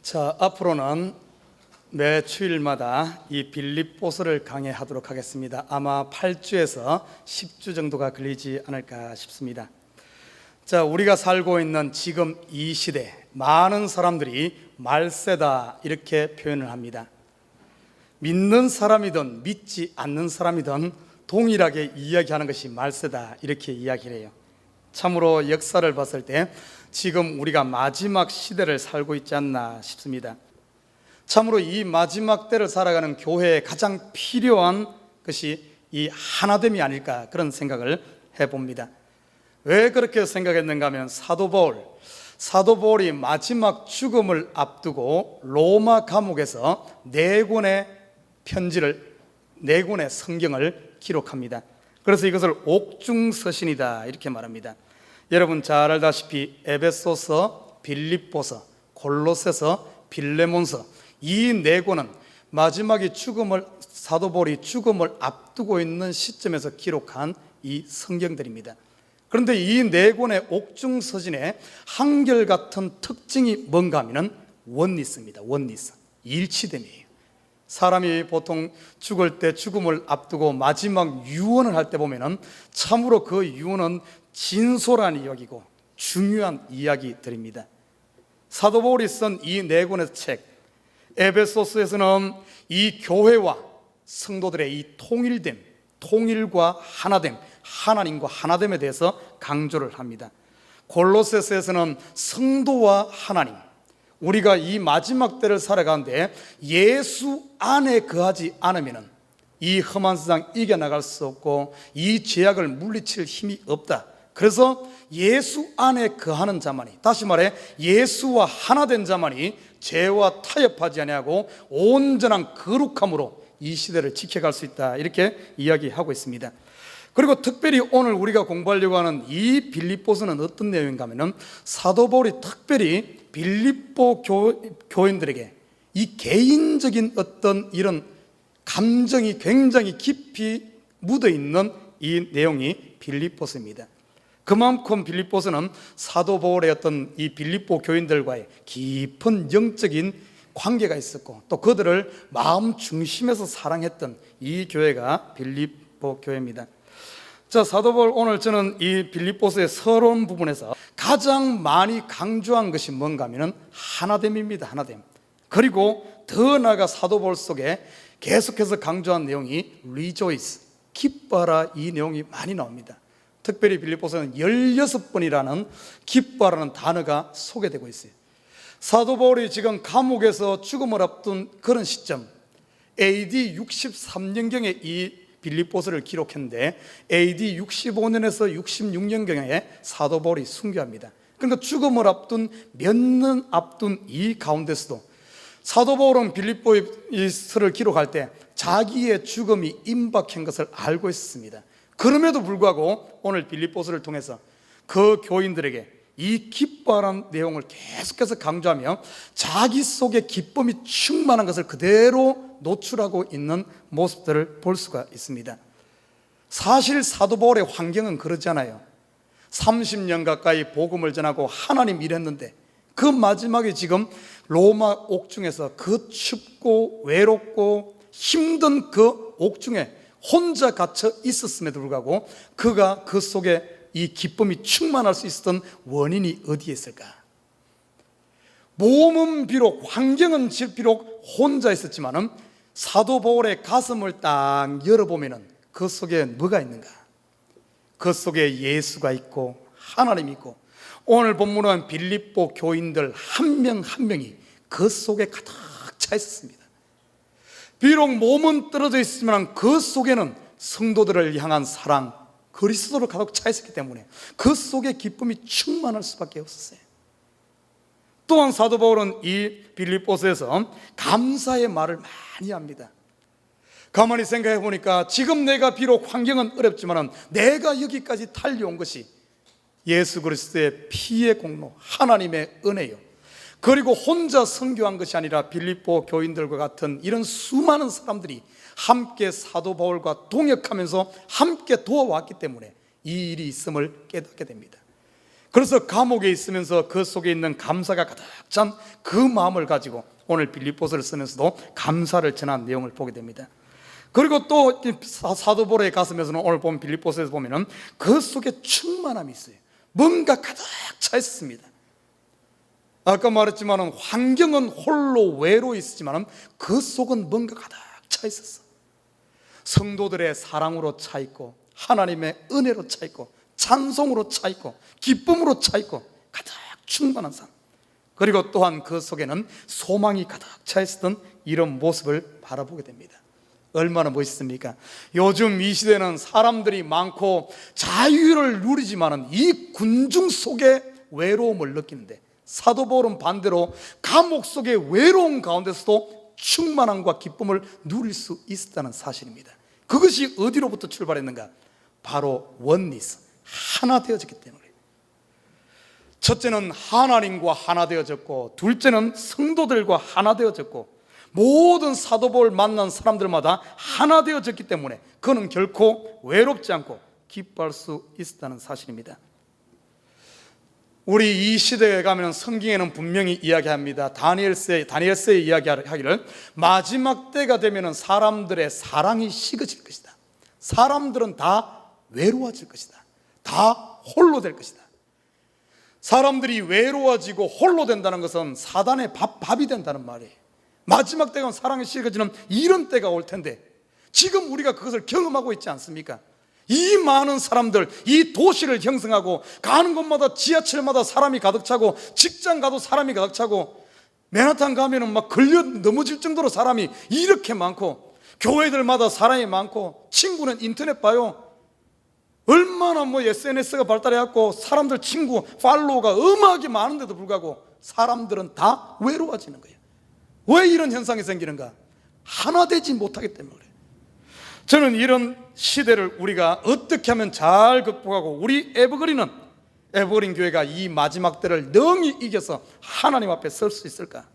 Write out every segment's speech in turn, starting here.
자, 앞으로는 매 주일마다 이 빌립보서를 강해하도록 하겠습니다. 아마 8주에서 10주 정도가 걸리지 않을까 싶습니다. 자, 우리가 살고 있는 지금 이 시대, 많은 사람들이 말세다 이렇게 표현을 합니다. 믿는 사람이든 믿지 않는 사람이든 동일하게 이야기하는 것이 말세다 이렇게 이야기를 해요. 참으로 역사를 봤을 때 지금 우리가 마지막 시대를 살고 있지 않나 싶습니다. 참으로 이 마지막 때를 살아가는 교회에 가장 필요한 것이 이 하나됨이 아닐까 그런 생각을 해봅니다. 왜 그렇게 생각했는가 하면 사도 바울이 마지막 죽음을 앞두고 로마 감옥에서 네 권의 성경을 기록합니다. 그래서 이것을 옥중서신이다 이렇게 말합니다. 여러분 잘 알다시피 에베소서, 빌립보서, 골로새서, 빌레몬서 이 네 권은 마지막에 사도 바울이 죽음을 앞두고 있는 시점에서 기록한 이 성경들입니다. 그런데 이 네 권의 옥중서신의 한결같은 특징이 뭔가 하면 원리스입니다. 원리스, 일치됨이에요. 사람이 보통 죽을 때 죽음을 앞두고 마지막 유언을 할 때 보면은 참으로 그 유언은 진솔한 이야기고 중요한 이야기들입니다. 사도 바울이 쓴 이 네 권의 책, 에베소서에서는 이 교회와 성도들의 이 통일됨, 통일과 하나됨, 하나님과 하나됨에 대해서 강조를 합니다. 골로새서에서는 성도와 하나님, 우리가 이 마지막 때를 살아가는데 예수 안에 거하지 않으면 이 험한 세상 이겨나갈 수 없고 이 죄악을 물리칠 힘이 없다. 그래서 예수 안에 거하는 자만이, 다시 말해 예수와 하나 된 자만이 죄와 타협하지 아니하고 온전한 거룩함으로 이 시대를 지켜갈 수 있다 이렇게 이야기하고 있습니다. 그리고 특별히 오늘 우리가 공부하려고 하는 이 빌립보서는 어떤 내용인가 하면 사도 바울이 특별히 빌립보 교인들에게 이 개인적인 어떤 이런 감정이 굉장히 깊이 묻어있는 이 내용이 빌립보서입니다. 그만큼 빌립보서는 사도 바울의 어떤 이 빌립보 교인들과의 깊은 영적인 관계가 있었고 또 그들을 마음 중심에서 사랑했던 이 교회가 빌립보 교회입니다. 자, 사도 바울 오늘 저는 이 빌립보서의 서론 부분에서 가장 많이 강조한 것이 뭔가 하면 하나됨입니다. 하나됨. 그리고 더 나아가 사도 바울 속에 계속해서 강조한 내용이 rejoice, 기뻐하라 이 내용이 많이 나옵니다. 특별히 빌립보서는 16번이라는 기뻐하라는 단어가 소개되고 있어요. 사도 바울이 지금 감옥에서 죽음을 앞둔 그런 시점, AD 63년경에 이 빌립보서를 기록했는데 AD 65년에서 66년경에 사도 바울이 순교합니다. 그러니까 죽음을 앞둔 몇 년 앞둔 이 가운데서도 사도 바울은 빌립보서를 기록할 때 자기의 죽음이 임박한 것을 알고 있었습니다. 그럼에도 불구하고 오늘 빌립보서를 통해서 그 교인들에게 이 기뻐하라는 내용을 계속해서 강조하며 자기 속에 기쁨이 충만한 것을 그대로 노출하고 있는 모습들을 볼 수가 있습니다. 사실 사도 바울의 환경은 그러지 않아요. 30년 가까이 복음을 전하고 하나님 일했는데 그 마지막에 지금 로마 옥중에서 그 춥고 외롭고 힘든 그 옥중에 혼자 갇혀 있었음에도 불구하고 그가 그 속에 이 기쁨이 충만할 수 있었던 원인이 어디에 있을까? 몸은 비록, 환경은 비록 혼자 있었지만은 사도 바울의 가슴을 딱 열어보면은 그 속에 뭐가 있는가? 그 속에 예수가 있고 하나님이 있고 오늘 본문은 빌립보 교인들 한 명 한 명이 그 속에 가득 차 있었습니다. 비록 몸은 떨어져 있지만 그 속에는 성도들을 향한 사랑, 그리스도로 가득 차 있었기 때문에 그 속에 기쁨이 충만할 수밖에 없었어요. 또한 사도 바울은 이 빌립보서에서 감사의 말을 많이 합니다. 가만히 생각해 보니까 지금 내가 비록 환경은 어렵지만 내가 여기까지 달려온 것이 예수 그리스도의 피의 공로, 하나님의 은혜요. 그리고 혼자 선교한 것이 아니라 빌립보 교인들과 같은 이런 수많은 사람들이 함께 사도 바울과 동역하면서 함께 도와왔기 때문에 이 일이 있음을 깨닫게 됩니다. 그래서 감옥에 있으면서 그 속에 있는 감사가 가득 찬 그 마음을 가지고 오늘 빌립보서를 쓰면서도 감사를 전한 내용을 보게 됩니다. 그리고 또 사도 바울의 가슴에서는 오늘 보면 빌립보서에서 보면은 그 속에 충만함이 있어요. 뭔가 가득 차 있습니다. 아까 말했지만은 환경은 홀로 외로 있었지만은 그 속은 뭔가 가득 차 있었어. 성도들의 사랑으로 차 있고, 하나님의 은혜로 차 있고, 찬송으로 차 있고, 기쁨으로 차 있고, 가득 충만한 삶. 그리고 또한 그 속에는 소망이 가득 차 있었던 이런 모습을 바라보게 됩니다. 얼마나 멋있습니까? 요즘 이 시대는 사람들이 많고 자유를 누리지만은 이 군중 속에 외로움을 느끼는데, 사도 바울은 반대로 감옥 속의 외로움 가운데서도 충만함과 기쁨을 누릴 수 있었다는 사실입니다. 그것이 어디로부터 출발했는가? 바로 원리스, 하나 되어졌기 때문에. 첫째는 하나님과 하나 되어졌고, 둘째는 성도들과 하나 되어졌고, 모든 사도 바울 만난 사람들마다 하나 되어졌기 때문에 그는 결코 외롭지 않고 기뻐할 수 있었다는 사실입니다. 우리 이 시대에 가면 성경에는 분명히 이야기합니다. 다니엘서에 이야기하기를 마지막 때가 되면 사람들의 사랑이 식어질 것이다. 사람들은 다 외로워질 것이다. 다 홀로 될 것이다. 사람들이 외로워지고 홀로 된다는 것은 사단의 밥이 된다는 말이에요. 마지막 때가 사랑이 식어지는 이런 때가 올 텐데, 지금 우리가 그것을 경험하고 있지 않습니까? 이 많은 사람들, 이 도시를 형성하고 가는 곳마다 지하철마다 사람이 가득 차고, 직장 가도 사람이 가득 차고, 맨하탄 가면은 막 걸려 넘어질 정도로 사람이 이렇게 많고, 교회들마다 사람이 많고, 친구는 인터넷 봐요. 얼마나 SNS가 발달해갖고 사람들 친구 팔로우가 어마하게 많은데도 불구하고 사람들은 다 외로워지는 거예요. 왜 이런 현상이 생기는가? 하나 되지 못하기 때문에 그래요. 저는 이런 시대를 우리가 어떻게 하면 잘 극복하고 우리 에버그린 교회가 이 마지막 때를 능히 이겨서 하나님 앞에 설 수 있을까?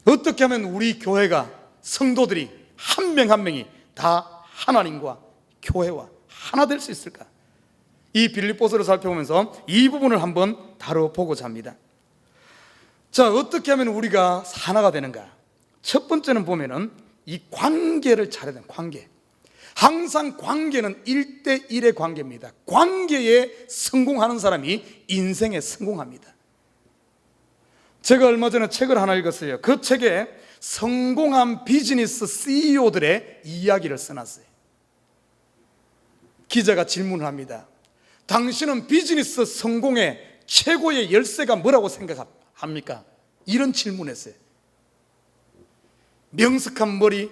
어떻게 하면 우리 교회가, 성도들이 한 명 한 명이 다 하나님과 교회와 하나 될 수 있을까? 이 빌립보서를 살펴보면서 이 부분을 한번 다뤄보고자 합니다. 자, 어떻게 하면 우리가 하나가 되는가? 첫 번째는 보면은 이 관계를 잘해야 돼요. 관계. 항상 관계는 1대1의 관계입니다. 관계에 성공하는 사람이 인생에 성공합니다. 제가 얼마 전에 책을 하나 읽었어요. 그 책에 성공한 비즈니스 CEO들의 이야기를 써놨어요. 기자가 질문을 합니다. 당신은 비즈니스 성공의 최고의 열쇠가 뭐라고 생각합니까? 이런 질문했어요. 명석한 머리,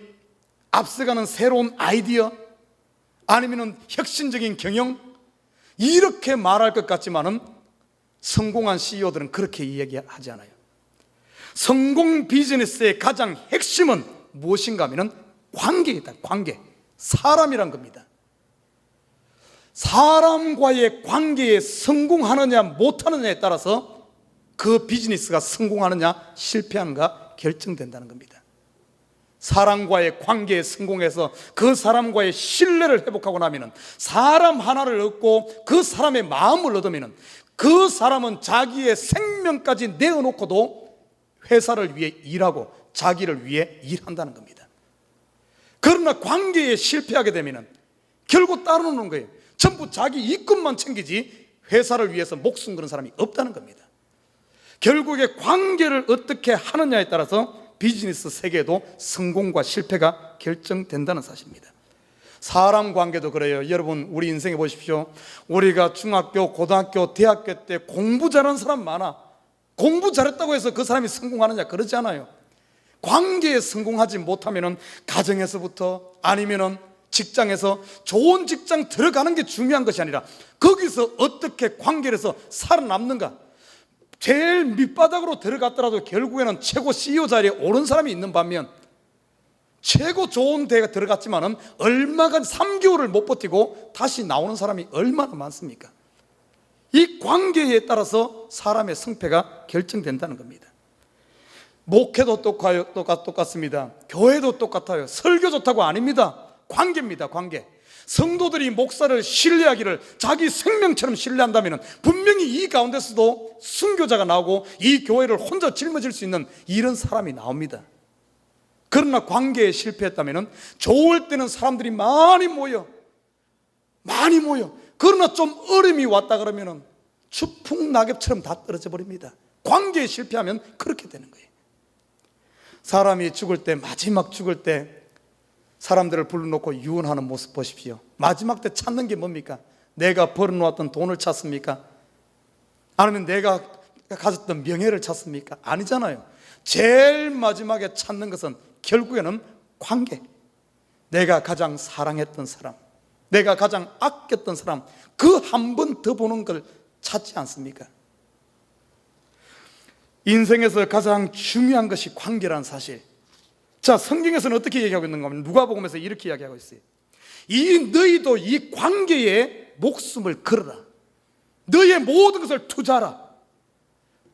앞서가는 새로운 아이디어, 아니면 혁신적인 경영, 이렇게 말할 것 같지만은 성공한 CEO들은 그렇게 이야기하지 않아요. 성공 비즈니스의 가장 핵심은 무엇인가 하면 관계이다. 관계, 사람이란 겁니다. 사람과의 관계에 성공하느냐 못하느냐에 따라서 그 비즈니스가 성공하느냐 실패하는가 결정된다는 겁니다. 사람과의 관계에 성공해서 그 사람과의 신뢰를 회복하고 나면, 사람 하나를 얻고 그 사람의 마음을 얻으면 그 사람은 자기의 생명까지 내어놓고도 회사를 위해 일하고 자기를 위해 일한다는 겁니다. 그러나 관계에 실패하게 되면 결국 따라오는 거예요. 전부 자기 이익만 챙기지 회사를 위해서 목숨 거는 사람이 없다는 겁니다. 결국에 관계를 어떻게 하느냐에 따라서 비즈니스 세계에도 성공과 실패가 결정된다는 사실입니다. 사람 관계도 그래요. 여러분, 우리 인생에 보십시오. 우리가 중학교, 고등학교, 대학교 때 공부 잘하는 사람 많아. 공부 잘했다고 해서 그 사람이 성공하느냐? 그러지 않아요. 관계에 성공하지 못하면 가정에서부터, 아니면 직장에서 좋은 직장 들어가는 게 중요한 것이 아니라 거기서 어떻게 관계를 해서 살아남는가. 제일 밑바닥으로 들어갔더라도 결국에는 최고 CEO 자리에 오른 사람이 있는 반면, 최고 좋은 데가 들어갔지만은 얼마간 3개월을 못 버티고 다시 나오는 사람이 얼마나 많습니까? 이 관계에 따라서 사람의 성패가 결정된다는 겁니다. 목회도 똑같습니다. 교회도 똑같아요. 설교 좋다고 아닙니다. 관계입니다. 관계. 성도들이 목사를 신뢰하기를 자기 생명처럼 신뢰한다면 분명히 이 가운데서도 순교자가 나오고 이 교회를 혼자 짊어질 수 있는 이런 사람이 나옵니다. 그러나 관계에 실패했다면 좋을 때는 사람들이 많이 모여 그러나 좀 어려움이 왔다 그러면 추풍 낙엽처럼 다 떨어져 버립니다. 관계에 실패하면 그렇게 되는 거예요. 사람이 죽을 때, 마지막 죽을 때 사람들을 불러놓고 유언하는 모습 보십시오. 마지막 때 찾는 게 뭡니까? 내가 벌어놓았던 돈을 찾습니까? 아니면 내가 가졌던 명예를 찾습니까? 아니잖아요. 제일 마지막에 찾는 것은 결국에는 관계. 내가 가장 사랑했던 사람, 내가 가장 아꼈던 사람, 그 한 번 더 보는 걸 찾지 않습니까? 인생에서 가장 중요한 것이 관계라는 사실. 자, 성경에서는 어떻게 얘기하고 있는가 하면 누가복음에서 이렇게 이야기하고 있어요. 너희도 이 관계에 목숨을 걸어라. 너의 모든 것을 투자하라.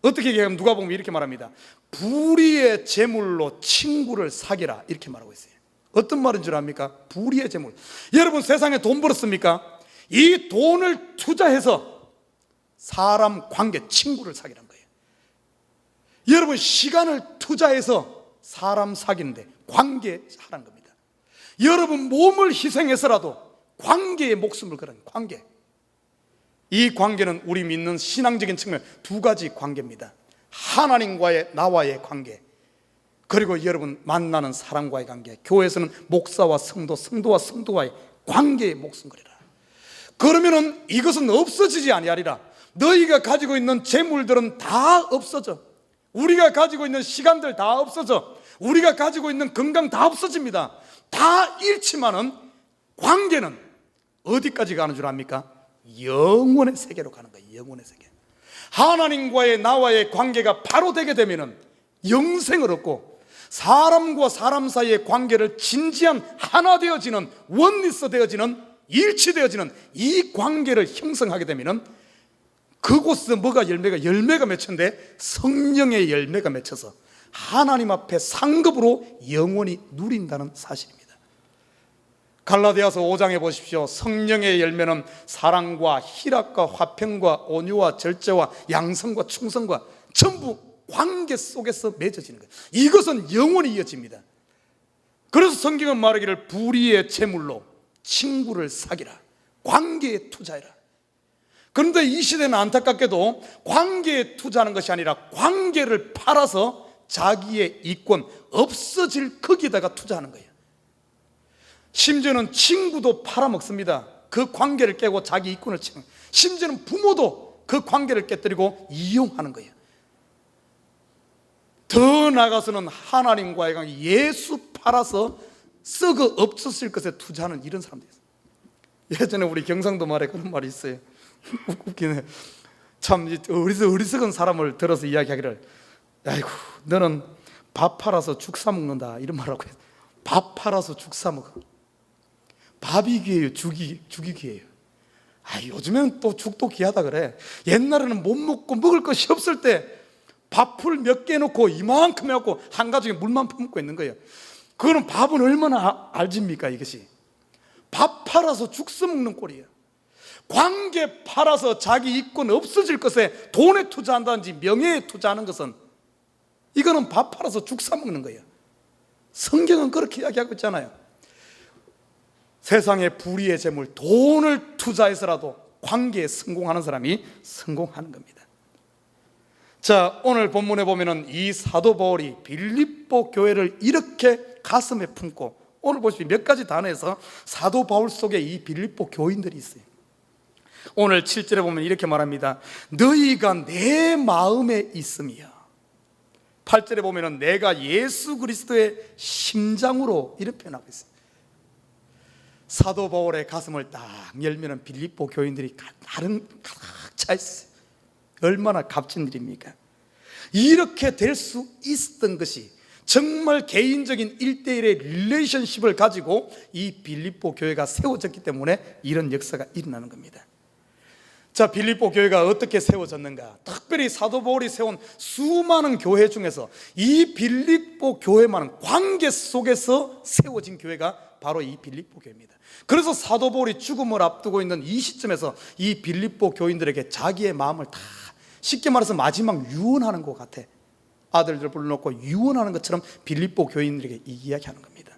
어떻게 얘기하면 누가복음이 이렇게 말합니다. 불의의 재물로 친구를 사귀라, 이렇게 말하고 있어요. 어떤 말인 줄 압니까? 불의의 재물. 여러분, 세상에 돈 벌었습니까? 이 돈을 투자해서 사람 관계, 친구를 사귀란 거예요. 여러분, 시간을 투자해서 사람 사귀는데 관계하라는 겁니다. 여러분, 몸을 희생해서라도 관계에 목숨을 걸은 관계. 이 관계는 우리 믿는 신앙적인 측면 두 가지 관계입니다. 하나님과의, 나와의 관계, 그리고 여러분 만나는 사람과의 관계. 교회에서는 목사와 성도, 성도와 성도와의 관계에 목숨 걸어라. 그러면은 이것은 없어지지 아니하리라. 너희가 가지고 있는 재물들은 다 없어져. 우리가 가지고 있는 시간들 다 없어져. 우리가 가지고 있는 건강 다 없어집니다. 다 잃지만은 관계는 어디까지 가는 줄 압니까? 영원의 세계로 가는 거예요. 영원의 세계. 하나님과의, 나와의 관계가 바로 되게 되면은 영생을 얻고, 사람과 사람 사이의 관계를 진지한 하나 되어지는, 원리스 되어지는, 일치되어지는 이 관계를 형성하게 되면은 그곳에서 뭐가 열매가 맺혔는데 성령의 열매가 맺혀서 하나님 앞에 상급으로 영원히 누린다는 사실입니다. 갈라디아서 5장에 보십시오. 성령의 열매는 사랑과 희락과 화평과 온유와 절제와 양성과 충성과 전부 관계 속에서 맺어지는 거예요. 이것은 영원히 이어집니다. 그래서 성경은 말하기를 불의의 재물로 친구를 사귀라, 관계에 투자해라. 그런데 이 시대는 안타깝게도 관계에 투자하는 것이 아니라 관계를 팔아서 자기의 이권, 없어질 거기에다가 투자하는 거예요. 심지어는 친구도 팔아먹습니다. 그 관계를 깨고 자기 이권을 채우는. 심지어는 부모도 그 관계를 깨뜨리고 이용하는 거예요. 더 나아가서는 하나님과의 관계, 예수 팔아서 썩어 없었을 것에 투자하는 이런 사람들이 있어요. 예전에 우리 경상도 말에 그런 말이 있어요. 웃기네. 참 어리석은 사람을 들어서 이야기하기를, 아이고 너는 밥 팔아서 죽 사 먹는다, 이런 말하고 해요. 밥 팔아서 죽 사 먹어. 밥이 귀해요, 죽이 귀해요. 요즘에는 또 죽도 귀하다 그래. 옛날에는 못 먹고 먹을 것이 없을 때 밥풀 몇 개 놓고 이만큼 해갖고 한 가족에 물만 퍼먹고 있는 거예요. 그거는 밥은 얼마나 알집니까? 이것이 밥 팔아서 죽 써먹는 꼴이에요. 관계 팔아서 자기 이권 없어질 것에 돈에 투자한다든지 명예에 투자하는 것은, 이거는 밥 팔아서 죽 사먹는 거예요. 성경은 그렇게 이야기하고 있잖아요. 세상의 불의의 재물, 돈을 투자해서라도 관계에 성공하는 사람이 성공하는 겁니다. 자, 오늘 본문에 보면은 이 사도 바울이 빌립보 교회를 이렇게 가슴에 품고, 오늘 보시면 몇 가지 단어에서 사도 바울 속에 이 빌립보 교인들이 있어요. 오늘 7절에 보면 이렇게 말합니다. 너희가 내 마음에 있으며, 8절에 보면은 내가 예수 그리스도의 심장으로, 이런 표현하고 있어요. 사도 바울의 가슴을 딱 열면은 빌립보 교인들이 가득 차 있어요. 얼마나 값진 일입니까? 이렇게 될 수 있었던 것이 정말 개인적인 1:1의 릴레이션십을 가지고 이 빌립보 교회가 세워졌기 때문에 이런 역사가 일어나는 겁니다. 자, 빌립보 교회가 어떻게 세워졌는가? 특별히 사도 바울이 세운 수많은 교회 중에서 이 빌립보 교회만은 관계 속에서 세워진 교회가 바로 이 빌립보 교회입니다. 그래서 사도 바울이 죽음을 앞두고 있는 이 시점에서 이 빌립보 교인들에게 자기의 마음을 다, 쉽게 말해서 마지막 유언하는 것 같아. 아들들 불러놓고 유언하는 것처럼 빌립보 교인들에게 이야기하는 겁니다.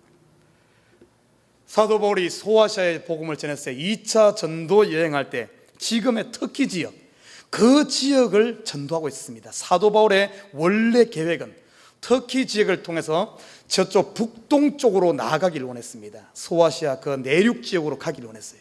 사도 바울이 소아시아에 복음을 전했어요. 2차 전도 여행할 때 지금의 터키 지역, 그 지역을 전도하고 있습니다. 사도 바울의 원래 계획은 터키 지역을 통해서 저쪽 북동쪽으로 나아가기를 원했습니다. 소아시아 그 내륙 지역으로 가기를 원했어요.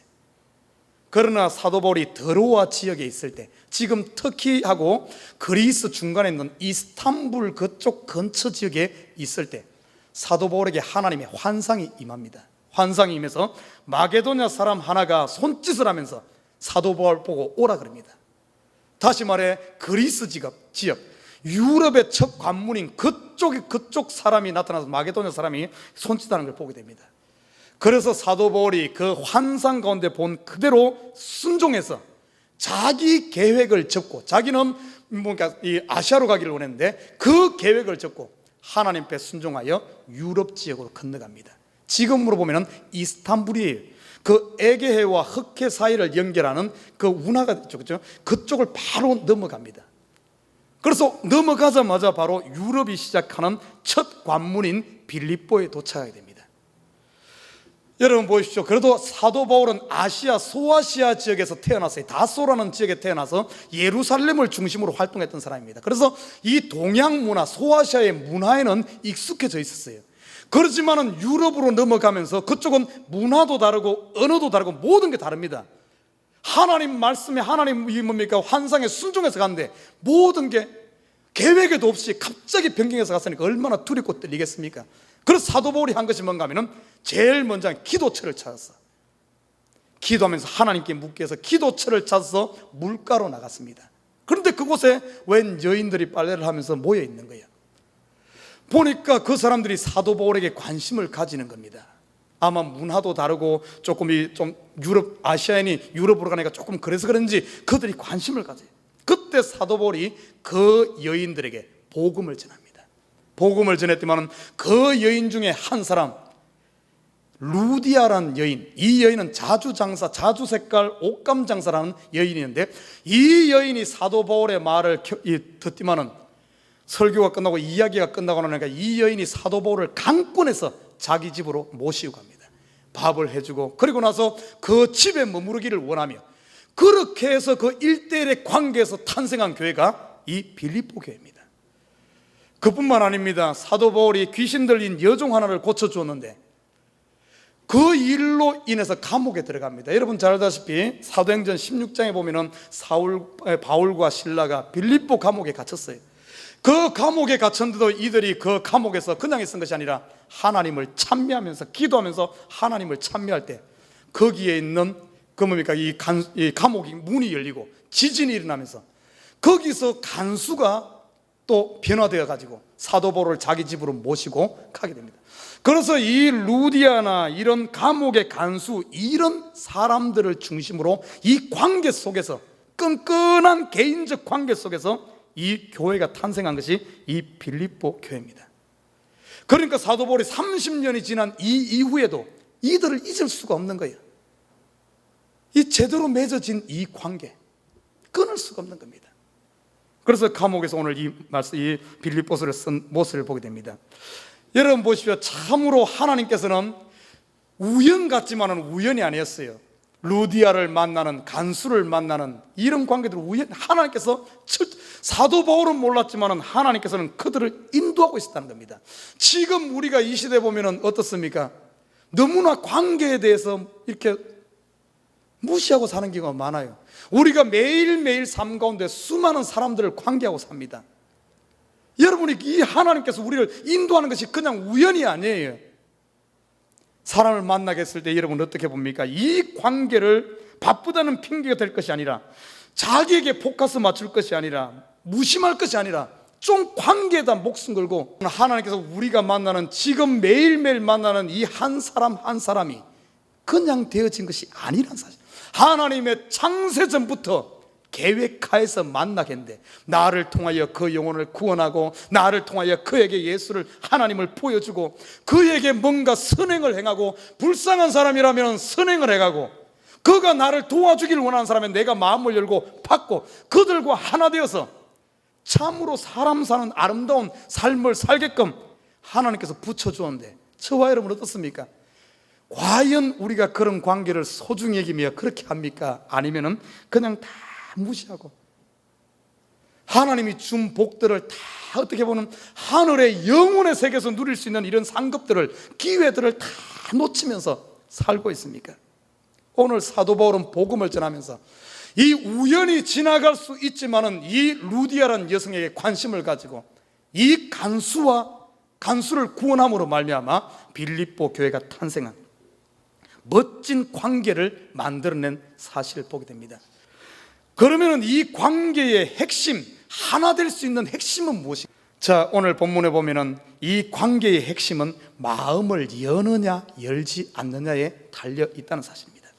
그러나 사도 바울이 드로아 지역에 있을 때, 지금 터키하고 그리스 중간에 있는 이스탄불 그쪽 근처 지역에 있을 때 사도 바울에게 하나님의 환상이 임합니다. 환상이 임해서 마게도냐 사람 하나가 손짓을 하면서 사도 바울 보고 오라 그럽니다. 다시 말해 그리스 지역, 유럽의 첫 관문인 그쪽 사람이 나타나서 마게도냐 사람이 손짓하는 걸 보게 됩니다. 그래서 사도 바울이 그 환상 가운데 본 그대로 순종해서 자기 계획을 접고, 자기는 뭔가 이 아시아로 가기를 원했는데 그 계획을 접고 하나님께 순종하여 유럽 지역으로 건너갑니다. 지금으로 보면 이스탄불이에요. 그 에게해와 흑해 사이를 연결하는 그 운하가 있죠, 그렇죠? 그쪽을 바로 넘어갑니다. 그래서 넘어가자마자 바로 유럽이 시작하는 첫 관문인 빌립보에 도착하게 됩니다. 여러분 보십시오. 그래도 사도 바울은 아시아, 소아시아 지역에서 태어났어요. 다소라는 지역에 태어나서 예루살렘을 중심으로 활동했던 사람입니다. 그래서 이 동양 문화, 소아시아의 문화에는 익숙해져 있었어요. 그렇지만은 유럽으로 넘어가면서 그쪽은 문화도 다르고 언어도 다르고 모든 게 다릅니다. 하나님 말씀에, 하나님이 뭡니까? 환상에 순종해서 갔는데 모든 게 계획에도 없이 갑자기 변경해서 갔으니까 얼마나 두렵고 떨리겠습니까? 그래서 사도 바울이 한 것이 뭔가 하면은 제일 먼저 기도처를 찾았어. 기도하면서 하나님께 묻기 위해서 기도처를 찾아서 물가로 나갔습니다. 그런데 그곳에 웬 여인들이 빨래를 하면서 모여 있는 거예요. 보니까 그 사람들이 사도 바울에게 관심을 가지는 겁니다. 아마 문화도 다르고 조금 좀 유럽, 아시아인이 유럽으로 가니까 조금 그래서 그런지 그들이 관심을 가져요. 그때 사도 바울이 그 여인들에게 복음을 전합니다. 복음을 전했지만 그 여인 중에 한 사람, 루디아라는 여인, 이 여인은 자주장사, 자주색깔 옷감장사라는 여인이었는데 이 여인이 사도 바울의 말을 듣지만은 설교가 끝나고 이야기가 끝나고 나니까 이 여인이 사도 바울을 강권해서 자기 집으로 모시고 갑니다. 밥을 해주고, 그리고 나서 그 집에 머무르기를 원하며, 그렇게 해서 그 1대1의 관계에서 탄생한 교회가 이 빌립보 교회입니다. 그뿐만 아닙니다. 사도 바울이 귀신 들린 여종 하나를 고쳐주었는데 그 일로 인해서 감옥에 들어갑니다. 여러분 잘 알다시피 사도행전 16장에 보면은 바울과 실라가 빌립보 감옥에 갇혔어요. 그 감옥에 갇혔는데도 이들이 그 감옥에서 그냥 있은 것이 아니라 하나님을 찬미하면서, 기도하면서 하나님을 찬미할 때 거기에 있는 그 뭡니까? 이 감옥이 문이 열리고 지진이 일어나면서 거기서 간수가 또 변화되어 가지고 사도 바울을 자기 집으로 모시고 가게 됩니다. 그래서 이 루디아나 이런 감옥의 간수, 이런 사람들을 중심으로 이 관계 속에서, 끈끈한 개인적 관계 속에서 이 교회가 탄생한 것이 이 빌립보 교회입니다. 그러니까 사도 바울이 30년이 지난 이 이후에도 이들을 잊을 수가 없는 거예요. 이 제대로 맺어진 이 관계 끊을 수가 없는 겁니다. 그래서 감옥에서 오늘 이 빌립보서를 쓴 모습을 보게 됩니다. 여러분 보십시오. 참으로 하나님께서는 우연 같지만은 우연이 아니었어요. 루디아를 만나는, 간수를 만나는 이런 관계들을 하나님께서, 사도 바울은 몰랐지만은 하나님께서는 그들을 인도하고 있었다는 겁니다. 지금 우리가 이 시대에 보면은 어떻습니까? 너무나 관계에 대해서 이렇게 무시하고 사는 경우가 많아요. 우리가 매일매일 삶 가운데 수많은 사람들을 관계하고 삽니다. 여러분이 이 하나님께서 우리를 인도하는 것이 그냥 우연이 아니에요. 사람을 만나게 했을 때 여러분 어떻게 봅니까? 이 관계를 바쁘다는 핑계가 될 것이 아니라, 자기에게 포커스 맞출 것이 아니라, 무심할 것이 아니라 좀 관계에다 목숨 걸고, 하나님께서 우리가 만나는, 지금 매일매일 만나는 이 한 사람 한 사람이 그냥 되어진 것이 아니란 사실, 하나님의 창세 전부터 계획하에서 만나겠는데, 나를 통하여 그 영혼을 구원하고 나를 통하여 그에게 예수를, 하나님을 보여주고 그에게 뭔가 선행을 행하고, 불쌍한 사람이라면 선행을 해가고, 그가 나를 도와주기를 원하는 사람은 내가 마음을 열고 받고 그들과 하나 되어서 참으로 사람 사는 아름다운 삶을 살게끔 하나님께서 붙여주었는데, 저와 여러분 어떻습니까? 과연 우리가 그런 관계를 소중히 여기며 그렇게 합니까? 아니면은 그냥 다 무시하고 하나님이 준 복들을 다 어떻게 보면 하늘의 영혼의 세계에서 누릴 수 있는 이런 상급들을, 기회들을 다 놓치면서 살고 있습니까? 오늘 사도 바울은 복음을 전하면서 이 우연히 지나갈 수 있지만은 이 루디아라는 여성에게 관심을 가지고 이 간수를 구원함으로 말미암아 빌립보 교회가 탄생한 멋진 관계를 만들어낸 사실을 보게 됩니다. 그러면 이 관계의 핵심, 하나 될 수 있는 핵심은 무엇인가? 자, 오늘 본문에 보면은 이 관계의 핵심은 마음을 여느냐 열지 않느냐에 달려 있다는 사실입니다.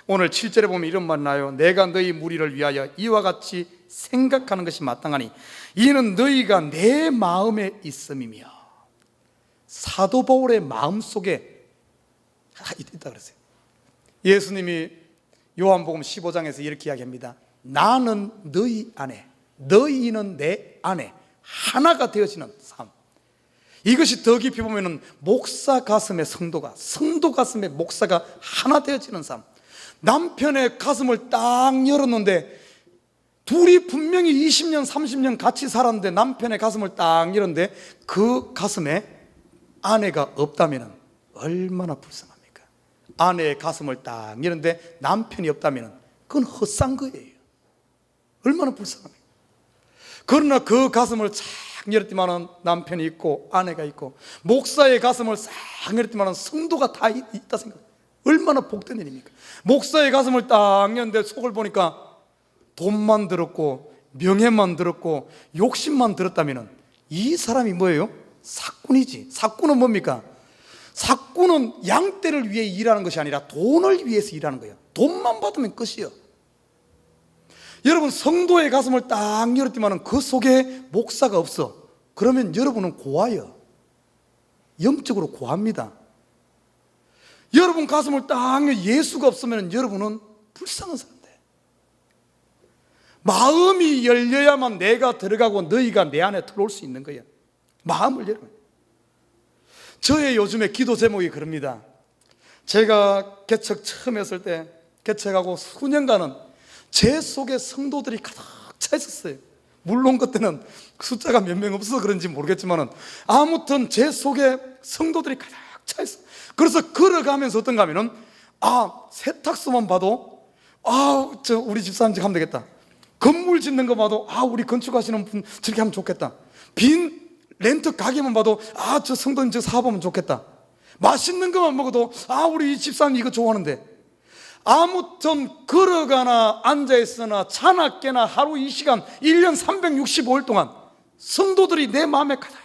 오늘 7절에 보면 이런 말 나요. 내가 너희 무리를 위하여 이와 같이 생각하는 것이 마땅하니 이는 너희가 내 마음에 있음이며. 사도 바울의 마음속에 있다 그랬어요. 예수님이 요한복음 15장에서 이렇게 이야기합니다. 나는 너희 안에, 너희는 내 안에 하나가 되어지는 삶. 이것이 더 깊이 보면은 목사 가슴의 성도가, 성도 가슴의 목사가 하나 되어지는 삶. 남편의 가슴을 딱 열었는데, 둘이 분명히 20년 30년 같이 살았는데 남편의 가슴을 딱 열었는데 그 가슴에 아내가 없다면 얼마나 불쌍합니까? 아내의 가슴을 딱 열었는데 남편이 없다면 그건 헛산 거예요. 얼마나 불쌍합니까? 그러나 그 가슴을 쫙 열었지만 남편이 있고 아내가 있고, 목사의 가슴을 싹 열었지만 성도가 다 있다 생각. 얼마나 복된 일입니까? 목사의 가슴을 딱 열었는데 속을 보니까 돈만 들었고 명예만 들었고 욕심만 들었다면 이 사람이 뭐예요? 사꾼이지. 사꾼은 뭡니까? 사꾼은 양떼를 위해 일하는 것이 아니라 돈을 위해서 일하는 거예요. 돈만 받으면 끝이요. 여러분, 성도의 가슴을 딱 열었지만 그 속에 목사가 없어. 그러면 여러분은 고아요. 영적으로 고아입니다. 여러분 가슴을 딱 열, 예수가 없으면 여러분은 불쌍한 사람들. 마음이 열려야만 내가 들어가고 너희가 내 안에 들어올 수 있는 거예요. 마음을 열면. 저의 요즘에 기도 제목이 그럽니다. 제가 개척 처음 했을 때, 개척하고 수년간은 제 속에 성도들이 가득 차 있었어요. 물론 그때는 숫자가 몇 명 없어서 그런지 모르겠지만 아무튼 제 속에 성도들이 가득 차 있어요. 그래서 걸어가면서 어떤가 하면은, 세탁소만 봐도 우리 집사님 하면 되겠다. 건물 짓는 거 봐도 우리 건축하시는 분 저렇게 하면 좋겠다. 빈 렌트 가게만 봐도 저 성도님 저 사업하면 좋겠다. 맛있는 것만 먹어도 우리 집사님 이거 좋아하는데. 아무튼 걸어가나 앉아있으나 자나 깨나 하루 이 시간 1년 365일 동안 성도들이 내 마음에 가득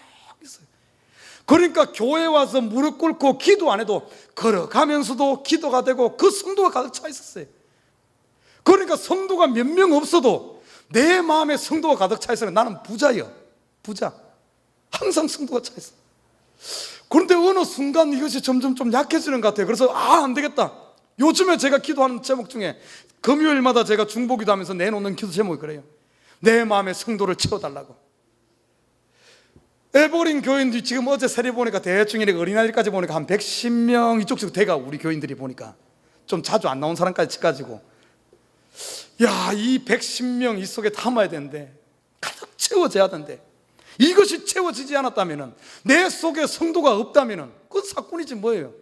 있어요. 그러니까 교회 와서 무릎 꿇고 기도 안 해도 걸어가면서도 기도가 되고 그 성도가 가득 차 있었어요. 그러니까 성도가 몇 명 없어도 내 마음에 성도가 가득 차 있어요. 나는 부자예요. 부자. 항상 성도가 차 있어. 그런데 어느 순간 이것이 점점 좀 약해지는 것 같아요. 그래서 안 되겠다. 요즘에 제가 기도하는 제목 중에 금요일마다 제가 중보기도 하면서 내놓는 기도 제목이 그래요. 내 마음에 성도를 채워달라고. 에버린 교인들이 지금 어제 세례 보니까 대충 이렇게 어린아이까지 보니까 한 110명 이쪽씩 돼가. 우리 교인들이 보니까 좀 자주 안 나온 사람까지 치가지고, 이 110명 이 속에 담아야 되는데 가득 채워져야 되는데 이것이 채워지지 않았다면, 내 속에 성도가 없다면 그건 사꾼이지 뭐예요.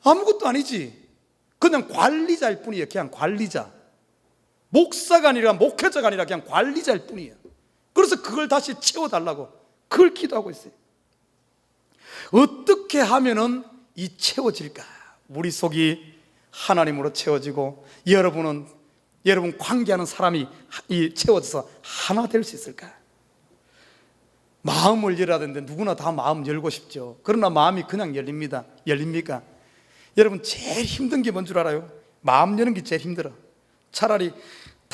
아무것도 아니지. 그냥 관리자일 뿐이에요. 그냥 관리자. 목사가 아니라, 목회자가 아니라 그냥 관리자일 뿐이에요. 그래서 그걸 다시 채워달라고 그걸 기도하고 있어요. 어떻게 하면은 이 채워질까? 우리 속이 하나님으로 채워지고 여러분 관계하는 사람이 이 채워져서 하나 될 수 있을까? 마음을 열어야 되는데 누구나 다 마음 열고 싶죠. 그러나 마음이 그냥 열립니까? 여러분, 제일 힘든 게 뭔 줄 알아요? 마음 여는 게 제일 힘들어. 차라리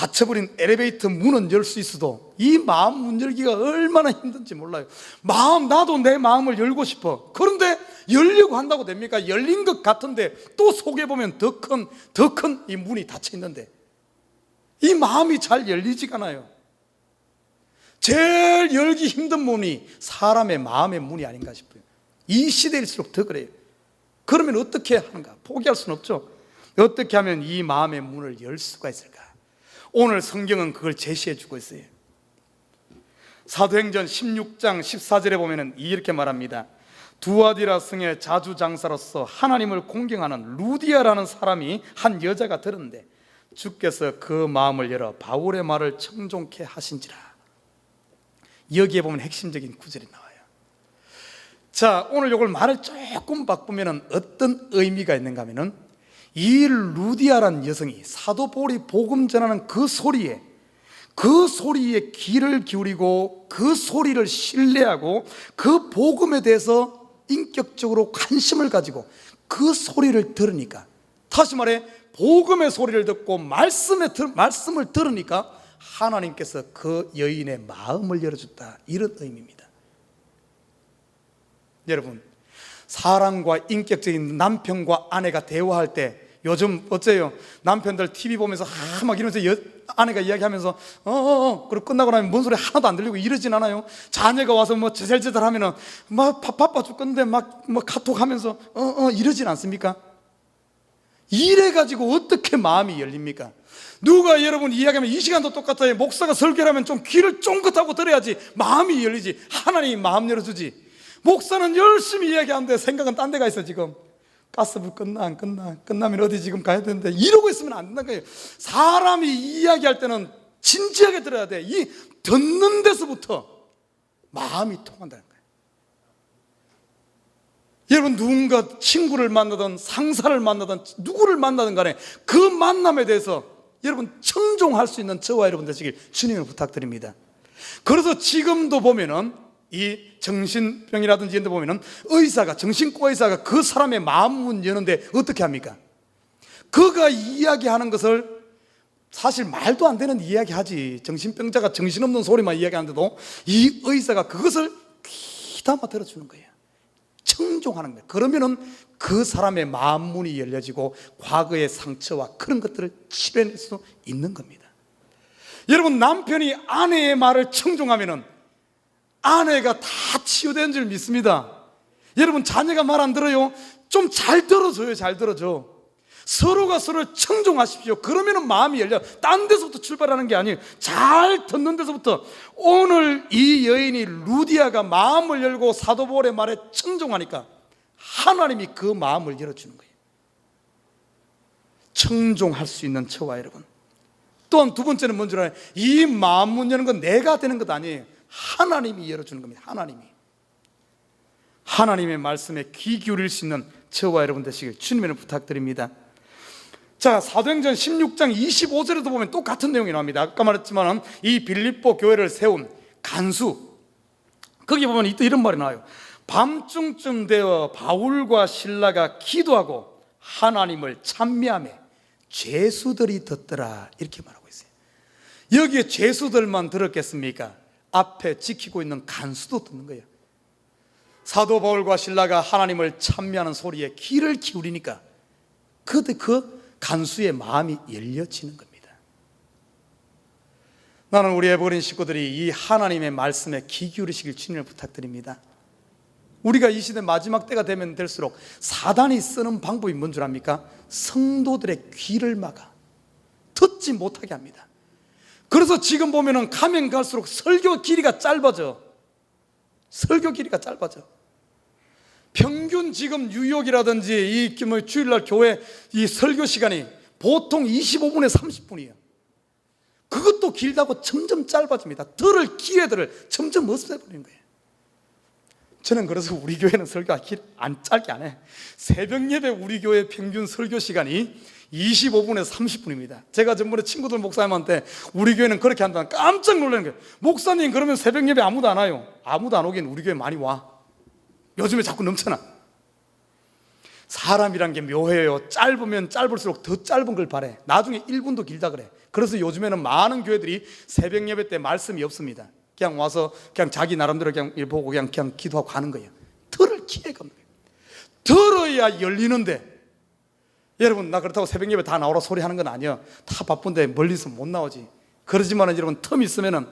닫혀버린 엘리베이터 문은 열 수 있어도 이 마음 문 열기가 얼마나 힘든지 몰라요. 나도 내 마음을 열고 싶어. 그런데 열려고 한다고 됩니까? 열린 것 같은데 또 속에 보면 더 큰 이 문이 닫혀 있는데 이 마음이 잘 열리지가 않아요. 제일 열기 힘든 문이 사람의 마음의 문이 아닌가 싶어요. 이 시대일수록 더 그래요. 그러면 어떻게 하는가? 포기할 수는 없죠. 어떻게 하면 이 마음의 문을 열 수가 있을까? 오늘 성경은 그걸 제시해 주고 있어요. 사도행전 16장 14절에 보면 이렇게 말합니다. 두아디라 성의 자주장사로서 하나님을 공경하는 루디아라는 사람이 한 여자가 들었는데 주께서 그 마음을 열어 바울의 말을 청종케 하신지라. 여기에 보면 핵심적인 구절이 나와요. 자, 오늘 이걸 말을 조금 바꾸면 어떤 의미가 있는가 하면은 이 루디아라는 여성이 사도 바울이 복음 전하는 그 소리에 귀를 기울이고 그 소리를 신뢰하고 그 복음에 대해서 인격적으로 관심을 가지고 그 소리를 들으니까, 다시 말해 복음의 소리를 듣고 말씀을 들으니까 하나님께서 그 여인의 마음을 열어줬다, 이런 의미입니다. 여러분, 사랑과 인격적인 남편과 아내가 대화할 때 요즘 어째요? 남편들 TV 보면서 막 이러면서 아내가 이야기하면서 그리고 끝나고 나면 뭔 소리 하나도 안 들리고 이러진 않아요. 자녀가 와서 뭐 제잘제잘 하면은 막 바빠 죽겠는데 막 카톡 하면서 이러진 않습니까? 이래가지고 어떻게 마음이 열립니까? 누가 여러분 이야기하면 이 시간도 똑같아요. 목사가 설교를 하면 좀 귀를 쫑긋하고 들어야지 마음이 열리지. 하나님이 마음 열어주지. 목사는 열심히 이야기하는데 생각은 딴 데가 있어. 지금 가스불 끝나 안 끝나, 끝나면 어디 지금 가야 되는데 이러고 있으면 안 된다는 거예요. 사람이 이야기할 때는 진지하게 들어야 돼. 이 듣는 데서부터 마음이 통한다는 거예요. 여러분, 누군가 친구를 만나든 상사를 만나든 누구를 만나든 간에 그 만남에 대해서 여러분 청종할 수 있는 저와 여러분 되시길 주님을 부탁드립니다. 그래서 지금도 보면은 이 정신병이라든지 이런 데 보면은 정신과 의사가 그 사람의 마음 문 여는데 어떻게 합니까? 그가 이야기하는 것을 사실 말도 안 되는 이야기 하지. 정신병자가 정신없는 소리만 이야기하는데도 이 의사가 그것을 귀담아 들어주는 거예요. 청종하는 거예요. 그러면은 그 사람의 마음 문이 열려지고 과거의 상처와 그런 것들을 치료해낼 수 있는 겁니다. 여러분, 남편이 아내의 말을 청종하면은 아내가 다 치유된 줄 믿습니다. 여러분, 자녀가 말 안 들어요? 좀 잘 들어줘요. 잘 들어줘. 서로가 서로를 청종하십시오. 그러면은 마음이 열려. 딴 데서부터 출발하는 게 아니에요. 잘 듣는 데서부터. 오늘 이 여인이 루디아가 마음을 열고 사도 바울의 말에 청종하니까 하나님이 그 마음을 열어주는 거예요. 청종할 수 있는 저와 여러분. 또한 두 번째는 뭔지 알아요? 이 마음 문 여는 건 내가 되는 것 아니에요. 하나님이 열어주는 겁니다. 하나님의 말씀에 귀 기울일 수 있는 저와 여러분 되시길 주님을 부탁드립니다. 자, 사도행전 16장 25절에도 보면 똑같은 내용이 나옵니다. 아까 말했지만 이 빌립보 교회를 세운 간수, 거기 보면 이런 말이 나와요. 밤중쯤 되어 바울과 실라가 기도하고 하나님을 찬미하며 죄수들이 듣더라, 이렇게 말하고 있어요. 여기에 죄수들만 들었겠습니까? 앞에 지키고 있는 간수도 듣는 거예요. 사도 바울과 실라가 하나님을 찬미하는 소리에 귀를 기울이니까 그 간수의 마음이 열려지는 겁니다. 나는 우리 애버린 식구들이 이 하나님의 말씀에 귀 기울이시길 주님을 부탁드립니다. 우리가 이 시대 마지막 때가 되면 될수록 사단이 쓰는 방법이 뭔 줄 압니까? 성도들의 귀를 막아 듣지 못하게 합니다. 그래서 지금 보면은 가면 갈수록 설교 길이가 짧아져. 평균 지금 뉴욕이라든지 이 주일날 교회 이 설교 시간이 보통 25분에 30분이에요. 그것도 길다고 점점 짧아집니다. 들을 기회들을 점점 없애버리는 거예요. 저는 그래서 우리 교회는 설교 안 짧게 안 해. 새벽 예배 우리 교회 평균 설교 시간이 25분에서 30분입니다. 제가 전번에 친구들 목사님한테 우리 교회는 그렇게 한다는 깜짝 놀라는 거예요. 목사님, 그러면 새벽 예배 아무도 안 와요? 아무도 안 오긴 우리 교회 많이 와. 요즘에 자꾸 넘쳐나. 사람이란 게 묘해요. 짧으면 짧을수록 더 짧은 걸 바래. 나중에 1분도 길다 그래. 그래서 요즘에는 많은 교회들이 새벽 예배 때 말씀이 없습니다. 그냥 와서 그냥 자기 나름대로 그냥 일 보고 그냥 기도하고 가는 거예요. 들을 기회가 없는 거예요. 들어야 열리는데, 여러분, 나 그렇다고 새벽 예배 다 나오라 소리 하는 건 아니야. 다 바쁜데 멀리서 못 나오지. 그러지만은 여러분, 틈 있으면은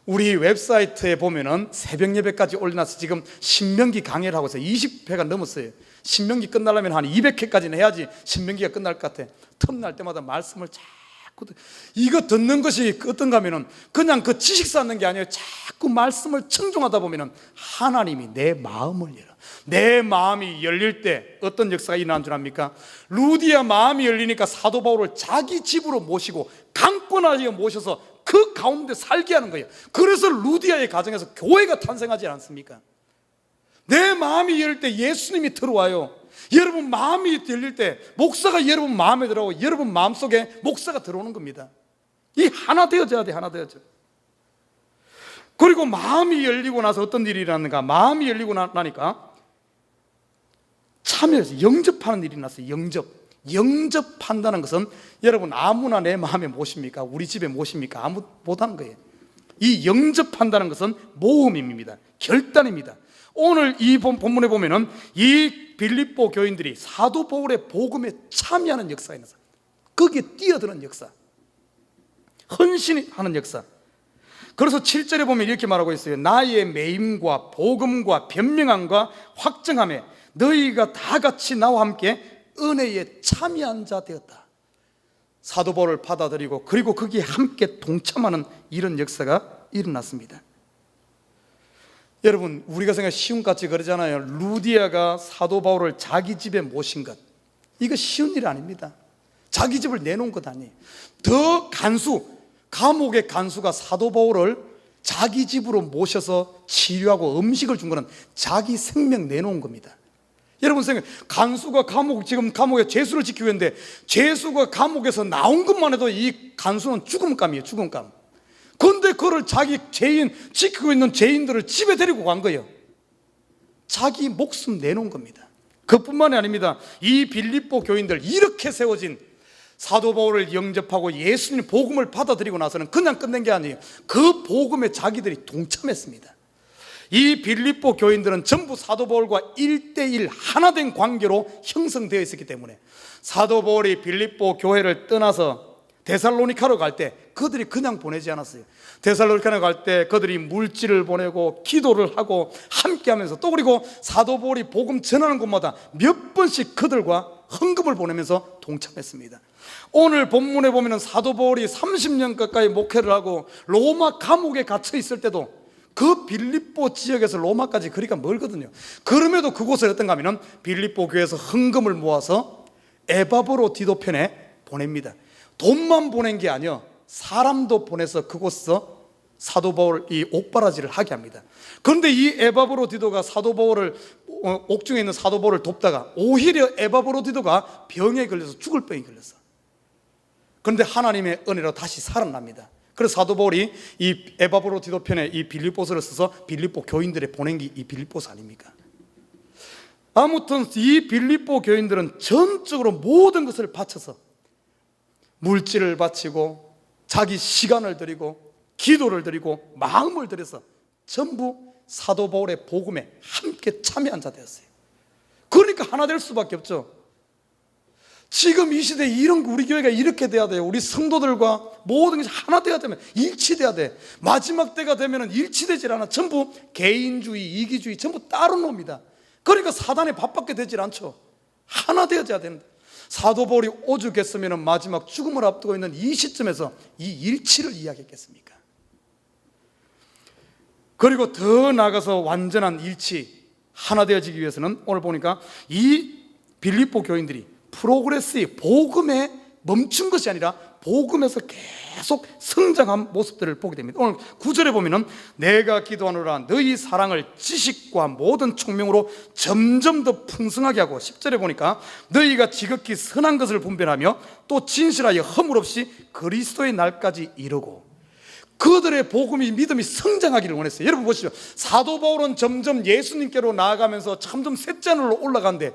우리 웹사이트에 보면은 새벽 예배까지 올려놔서 지금 신명기 강의를 하고 있어요. 20회가 넘었어요. 신명기 끝나려면 한 200회까지는 해야지 신명기가 끝날 것 같아. 틈날 때마다 말씀을 자꾸, 이거 듣는 것이 어떤가 하면은 그냥 그 지식 쌓는 게 아니에요. 자꾸 말씀을 청중하다 보면은 하나님이 내 마음을 열어. 내 마음이 열릴 때 어떤 역사가 일어난 줄 압니까? 루디아 마음이 열리니까 사도 바울을 자기 집으로 모시고 강권하게 모셔서 그 가운데 살게 하는 거예요. 그래서 루디아의 가정에서 교회가 탄생하지 않습니까? 내 마음이 열릴 때 예수님이 들어와요. 여러분 마음이 열릴 때 목사가 여러분 마음에 들어오고 여러분 마음속에 목사가 들어오는 겁니다. 이 하나 되어져야 돼. 하나 되어져. 그리고 마음이 열리고 나서 어떤 일이 일어나는가? 마음이 열리고 나니까 참여해서 영접하는 일이 났어요. 영접한다는 것은 여러분 아무나 내 마음에 모십니까? 우리 집에 모십니까? 아무 못하는 거예요. 이 영접한다는 것은 모험입니다. 결단입니다. 오늘 이 본문에 보면은 이 빌립보 교인들이 사도 바울의 복음에 참여하는 역사가 있어요. 거기에 뛰어드는 역사, 헌신하는 역사. 그래서 7절에 보면 이렇게 말하고 있어요. 나의 매임과 복음과 변명함과 확정함에 너희가 다 같이 나와 함께 은혜에 참여한 자 되었다. 사도 바울을 받아들이고 그리고 거기에 함께 동참하는 이런 역사가 일어났습니다. 여러분, 우리가 생각 쉬운 것 같이 그러잖아요. 루디아가 사도 바울을 자기 집에 모신 것, 이거 쉬운 일 아닙니다. 자기 집을 내놓은 것 아니에요. 더 감옥의 간수가 사도 바울을 자기 집으로 모셔서 치료하고 음식을 준 것은 자기 생명 내놓은 겁니다. 여러분 생각해, 간수가 지금 감옥에 죄수를 지키고 있는데 죄수가 감옥에서 나온 것만 해도 이 간수는 죽음감이에요. 죽음감. 그런데 그를 자기 지키고 있는 죄인들을 집에 데리고 간 거예요. 자기 목숨 내놓은 겁니다. 그뿐만이 아닙니다. 이 빌립보 교인들, 이렇게 세워진 사도 바울을 영접하고 예수님 복음을 받아들이고 나서는 그냥 끝낸 게 아니에요. 그 복음에 자기들이 동참했습니다. 이 빌립보 교인들은 전부 사도 바울과 1대1 하나된 관계로 형성되어 있었기 때문에 사도 바울이 빌립보 교회를 떠나서 데살로니카로 갈 때 그들이 그냥 보내지 않았어요. 데살로니카로 갈 때 그들이 물질을 보내고 기도를 하고 함께 하면서, 또 그리고 사도 바울이 복음 전하는 곳마다 몇 번씩 그들과 헌금을 보내면서 동참했습니다. 오늘 본문에 보면 사도 바울이 30년 가까이 목회를 하고 로마 감옥에 갇혀 있을 때도 그 빌립보 지역에서 로마까지 거리가 멀거든요. 그럼에도 그곳을 어떤가 하면 빌립보 교회에서 헌금을 모아서 에바브로 디도편에 보냅니다. 돈만 보낸 게 아니요, 사람도 보내서 그곳에서 사도 바울 이 옥바라지를 하게 합니다. 그런데 이 에바브로 디도가 사도 바울을, 옥중에 있는 사도 바울을 돕다가 오히려 에바브로 디도가 병에 걸려서 죽을 병이 걸렸어. 그런데 하나님의 은혜로 다시 살아납니다. 그래서 사도 바울이 이 에바브로 디도편에 이 빌립보서를 써서 빌립보 교인들에 보낸 게 이 빌립보서 아닙니까? 아무튼 이 빌립보 교인들은 전적으로 모든 것을 바쳐서 물질을 바치고 자기 시간을 드리고 기도를 드리고 마음을 들여서 전부 사도 바울의 복음에 함께 참여한 자 되었어요. 그러니까 하나 될 수밖에 없죠. 지금 이 시대에 우리 교회가 이렇게 돼야 돼요. 우리 성도들과 모든 것이 하나 돼야 되면 일치돼야 돼. 마지막 때가 되면 일치되질 않아. 전부 개인주의, 이기주의 전부 따로 놉니다. 그러니까 사단에 밥받게 되질 않죠. 하나 되어져야 된다. 사도 바울이 오죽했으면 마지막 죽음을 앞두고 있는 이 시점에서 이 일치를 이야기했겠습니까? 그리고 더 나아가서 완전한 일치, 하나 되어지기 위해서는 오늘 보니까 이 빌립보 교인들이 프로그레스의 복음에 멈춘 것이 아니라 복음에서 계속 성장한 모습들을 보게 됩니다. 오늘 9절에 보면은 내가 기도하노라 너희 사랑을 지식과 모든 총명으로 점점 더 풍성하게 하고, 10절에 보니까 너희가 지극히 선한 것을 분별하며 또 진실하여 허물 없이 그리스도의 날까지 이르고, 그들의 복음이 믿음이 성장하기를 원했어요. 여러분 보시죠. 사도 바울은 점점 예수님께로 나아가면서 점점 셋째 하늘로 올라가는데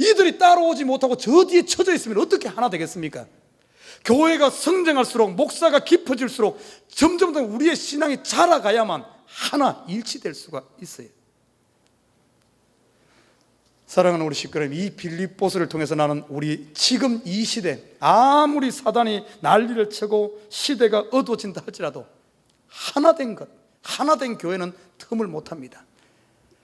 이들이 따라오지 못하고 저 뒤에 처져 있으면 어떻게 하나 되겠습니까? 교회가 성장할수록, 목사가 깊어질수록 점점 더 우리의 신앙이 자라가야만 하나 일치될 수가 있어요. 사랑하는 우리 식구들, 이 빌립보서를 통해서 나는 우리 지금 이 시대, 아무리 사단이 난리를 치고 시대가 어두워진다 할지라도 하나된 것, 하나된 교회는 틈을 못합니다.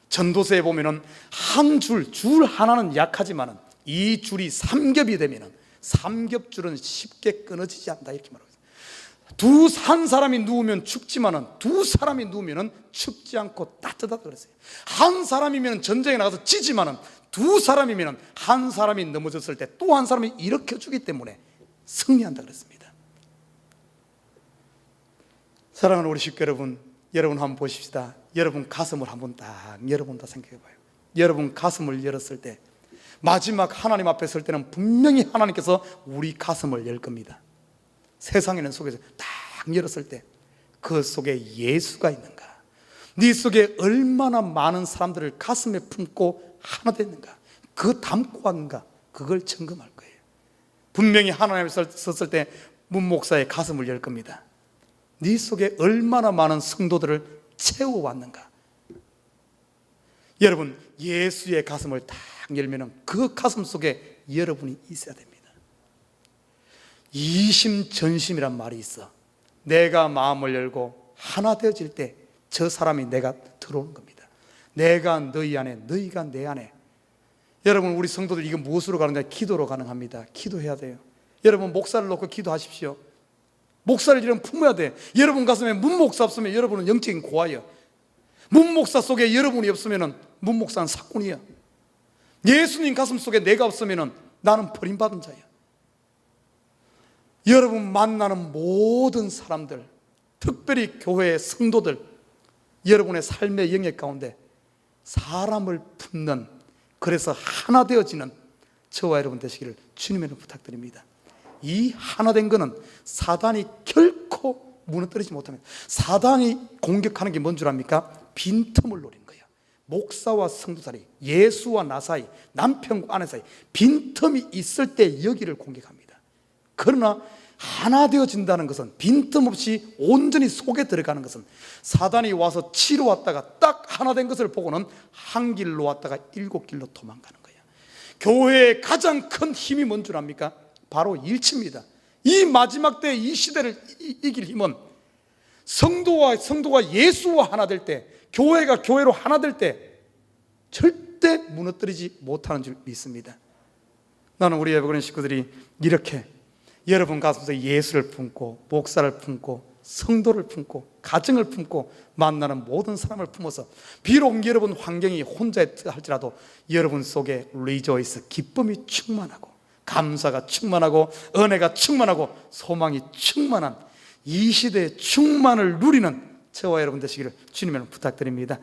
전도서에 보면은 한 줄 하나는 약하지만은 이 줄이 삼겹이 되면은 삼겹줄은 쉽게 끊어지지 않는다, 이렇게 말하고 있어요. 한 사람이 누우면 춥지만은 두 사람이 누우면은 춥지 않고 따뜻하다 그랬어요. 한 사람이면 전쟁에 나가서 지지만은 두 사람이면 한 사람이 넘어졌을 때 또 한 사람이 일으켜주기 때문에 승리한다 그랬습니다. 사랑하는 우리 식구 여러분, 여러분 한번 보십시다. 여러분 가슴을 한번 딱 열어본다 생각해봐요. 여러분 가슴을 열었을 때 마지막 하나님 앞에 설 때는 분명히 하나님께서 우리 가슴을 열 겁니다. 세상에는 속에서 딱 열었을 때 그 속에 예수가 있는가, 네 속에 얼마나 많은 사람들을 가슴에 품고 하나 됐는가, 그 담고 왔는가, 그걸 점검할 거예요. 분명히 하나님 앞에 섰을 때 문목사의 가슴을 열 겁니다. 네 속에 얼마나 많은 성도들을 채워왔는가. 여러분, 예수의 가슴을 딱 열면 그 가슴 속에 여러분이 있어야 됩니다. 이심전심이란 말이 있어. 내가 마음을 열고 하나 되어질 때 저 사람이 내가 들어오는 겁니다. 내가 너희 안에, 너희가 내 안에. 여러분, 우리 성도들 이거 무엇으로 가는가? 기도로 가능합니다. 기도해야 돼요. 여러분, 목사를 놓고 기도하십시오. 목사를 이런 품어야 돼. 여러분 가슴에 문목사 없으면 여러분은 영적인 고아예요. 문목사 속에 여러분이 없으면 문목사는 사꾼이야. 예수님 가슴 속에 내가 없으면 나는 버림받은 자야. 여러분 만나는 모든 사람들, 특별히 교회의 성도들, 여러분의 삶의 영역 가운데 사람을 품는, 그래서 하나 되어지는 저와 여러분 되시기를 주님으로 부탁드립니다. 이 하나 된 것은 사단이 결코 무너뜨리지 못합니다. 사단이 공격하는 게 뭔 줄 압니까? 빈틈을 노리는 거예요. 목사와 성도 사이, 예수와 나 사이, 남편과 아내 사이 빈틈이 있을 때 여기를 공격합니다. 그러나 하나 되어진다는 것은, 빈틈없이 온전히 속에 들어가는 것은, 사단이 와서 치러 왔다가 딱 하나 된 것을 보고는 한 길로 왔다가 7길로 도망가는 거예요. 교회의 가장 큰 힘이 뭔 줄 압니까? 바로 일치입니다. 이 마지막 때 이 시대를 이길 힘은 성도가 예수와 하나 될 때, 교회가 교회로 하나 될 때 절대 무너뜨리지 못하는 줄 믿습니다. 나는 우리 예배그런 식구들이 이렇게 여러분 가슴속에 예수를 품고, 목사를 품고, 성도를 품고, 가정을 품고, 만나는 모든 사람을 품어서, 비록 여러분 환경이 혼자 할지라도 여러분 속에 리조이스, 기쁨이 충만하고, 감사가 충만하고, 은혜가 충만하고, 소망이 충만한 이 시대의 충만을 누리는 저와 여러분 되시기를 주님으로 부탁드립니다.